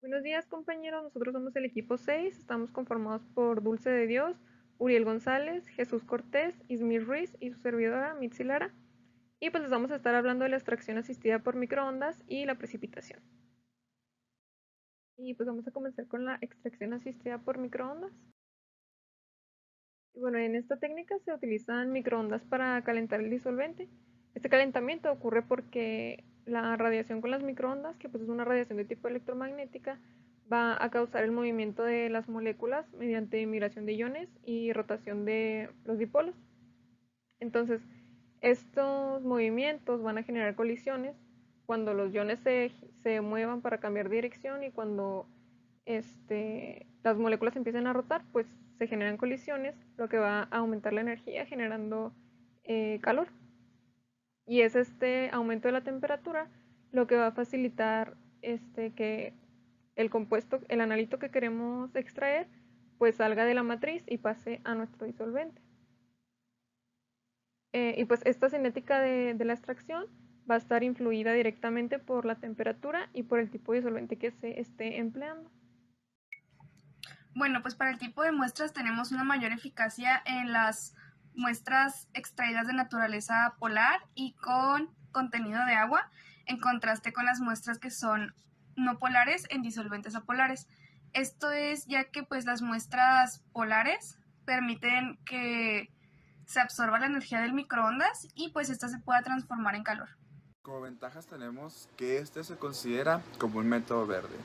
Buenos días, compañeros. Nosotros somos el equipo 6. Estamos conformados por Dulce de Dios, Uriel González, Jesús Cortés, Ismir Ruiz y su servidora Mitzi Lara. Y pues les vamos a estar hablando de la extracción asistida por microondas y la precipitación. Y pues vamos a comenzar con la extracción asistida por microondas. Y bueno, en esta técnica se utilizan microondas para calentar el disolvente. Este calentamiento ocurre porque la radiación con las microondas, que pues es una radiación de tipo electromagnética, va a causar el movimiento de las moléculas mediante migración de iones y rotación de los dipolos. Entonces, estos movimientos van a generar colisiones cuando los iones se muevan para cambiar de dirección y cuando las moléculas empiezan a rotar, pues se generan colisiones, lo que va a aumentar la energía generando calor. Y es este aumento de la temperatura lo que va a facilitar que el compuesto, el analito que queremos extraer, pues salga de la matriz y pase a nuestro disolvente. Y pues esta cinética de la extracción va a estar influida directamente por la temperatura y por el tipo de disolvente que se esté empleando. Bueno, pues para el tipo de muestras tenemos una mayor eficacia en las muestras extraídas de naturaleza polar y con contenido de agua, en contraste con las muestras que son no polares en disolventes apolares. Esto es ya que pues las muestras polares permiten que se absorba la energía del microondas y pues esta se pueda transformar en calor. Como ventajas tenemos que este se considera como un método verde,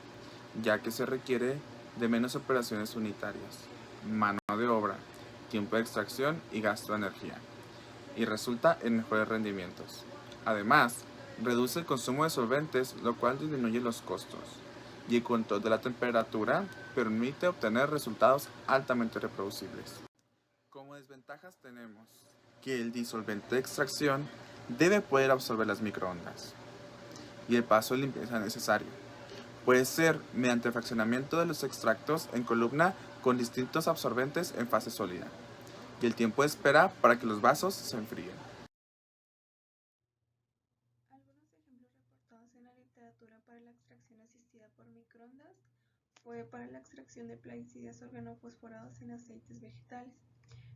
ya que se requiere de menos operaciones unitarias, mano de obra, tiempo de extracción y gasto de energía, y resulta en mejores rendimientos. Además, reduce el consumo de solventes, lo cual disminuye los costos, y el control de la temperatura permite obtener resultados altamente reproducibles. Como desventajas tenemos que el disolvente de extracción debe poder absorber las microondas y el paso de limpieza necesario. Puede ser mediante fraccionamiento de los extractos en columna con distintos absorbentes en fase sólida y el tiempo de espera para que los vasos se enfríen. Algunos ejemplos reportados en la literatura para la extracción asistida por microondas fue para la extracción de plaguicidas organofosforados en aceites vegetales.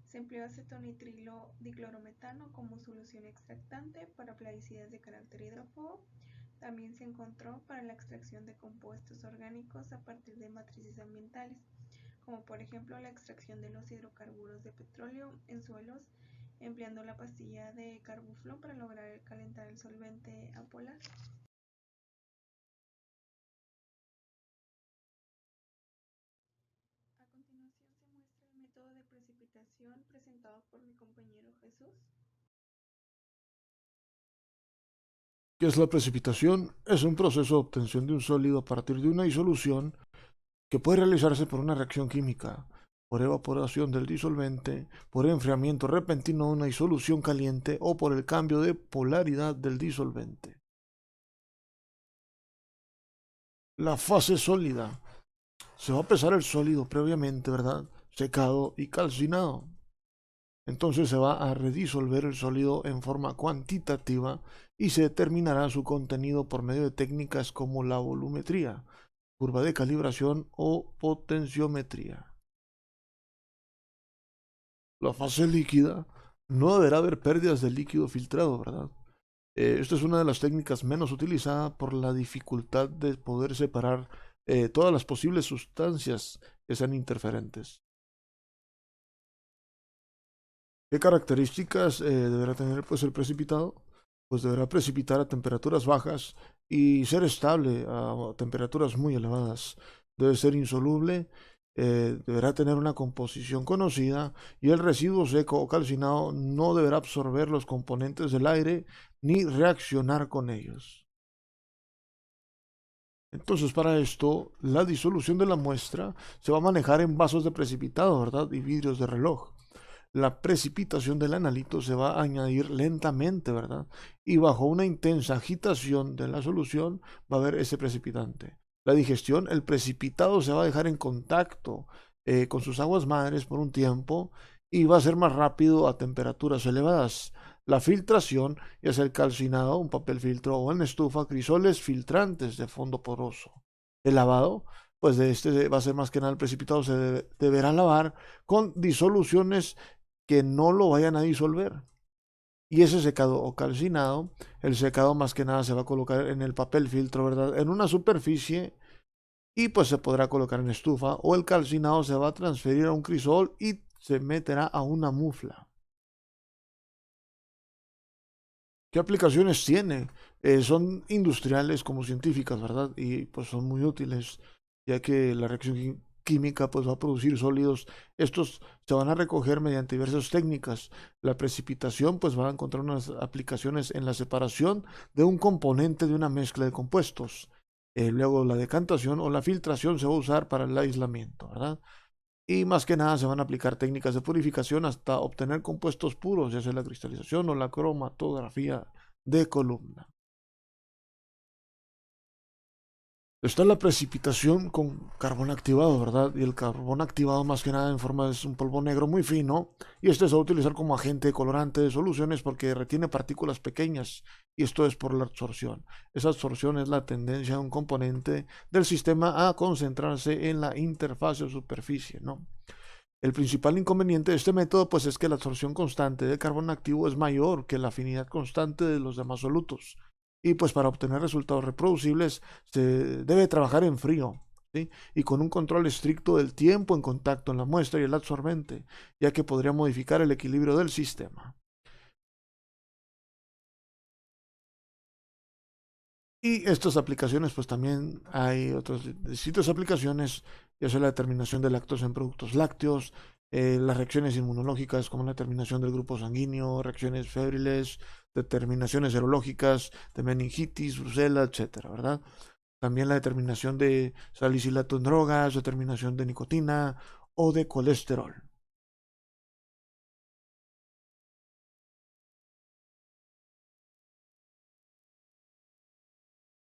Se empleó acetonitrilo diclorometano como solución extractante para plaguicidas de carácter hidrófobo. También se encontró para la extracción de compuestos orgánicos a partir de matrices ambientales, como por ejemplo la extracción de los hidrocarburos de petróleo en suelos empleando la pastilla de carbuflo para lograr calentar el solvente apolar. A continuación se muestra el método de precipitación presentado por mi compañero Jesús. ¿Qué es la precipitación? Es un proceso de obtención de un sólido a partir de una disolución que puede realizarse por una reacción química, por evaporación del disolvente, por enfriamiento repentino de una disolución caliente o por el cambio de polaridad del disolvente. La fase sólida. Se va a pesar el sólido previamente, ¿verdad? Secado y calcinado. Entonces se va a redisolver el sólido en forma cuantitativa y se determinará su contenido por medio de técnicas como la volumetría, curva de calibración o potenciometría. La fase líquida, no deberá haber pérdidas de líquido filtrado, ¿verdad? Esta es una de las técnicas menos utilizadas por la dificultad de poder separar todas las posibles sustancias que sean interferentes. ¿Qué características deberá tener pues, el precipitado? Pues deberá precipitar a temperaturas bajas y ser estable a temperaturas muy elevadas. Debe ser insoluble, deberá tener una composición conocida y el residuo seco o calcinado no deberá absorber los componentes del aire ni reaccionar con ellos. Entonces, para esto, la disolución de la muestra se va a manejar en vasos de precipitado, ¿verdad? Y vidrios de reloj. La precipitación del analito se va a añadir lentamente, ¿verdad? Y bajo una intensa agitación de la solución va a haber ese precipitante. La digestión, el precipitado se va a dejar en contacto con sus aguas madres por un tiempo y va a ser más rápido a temperaturas elevadas. La filtración, ya sea el calcinado, un papel filtro o en estufa, crisoles filtrantes de fondo poroso. El lavado, pues de este va a ser más que nada el precipitado, deberá lavar con disoluciones que no lo vayan a disolver. Y ese secado o calcinado, el secado más que nada se va a colocar en el papel filtro, ¿verdad? En una superficie y pues se podrá colocar en estufa o el calcinado se va a transferir a un crisol y se meterá a una mufla. ¿Qué aplicaciones tiene? Son industriales como científicas, ¿verdad? Y pues son muy útiles, ya que la reacción química pues va a producir sólidos. Estos se van a recoger mediante diversas técnicas. La precipitación pues va a encontrar unas aplicaciones en la separación de un componente de una mezcla de compuestos. Luego la decantación o la filtración se va a usar para el aislamiento, ¿verdad? Y más que nada se van a aplicar técnicas de purificación hasta obtener compuestos puros, ya sea la cristalización o la cromatografía de columna. Está la precipitación con carbón activado, ¿verdad? Y el carbón activado más que nada en forma es un polvo negro muy fino y este se va a utilizar como agente colorante de soluciones porque retiene partículas pequeñas y esto es por la absorción. Esa absorción es la tendencia de un componente del sistema a concentrarse en la interfaz o superficie, ¿no? El principal inconveniente de este método pues es que la absorción constante de carbón activo es mayor que la afinidad constante de los demás solutos. Y pues para obtener resultados reproducibles se debe trabajar en frío, ¿sí? Y con un control estricto del tiempo en contacto en la muestra y el absorbente, ya que podría modificar el equilibrio del sistema. Y estas aplicaciones, pues también hay otras distintas aplicaciones, ya sea la determinación de lactosa en productos lácteos, las reacciones inmunológicas como la determinación del grupo sanguíneo, reacciones febriles, determinaciones serológicas de meningitis, brucela, etcétera, ¿verdad? También la determinación de salicilato en drogas, determinación de nicotina o de colesterol.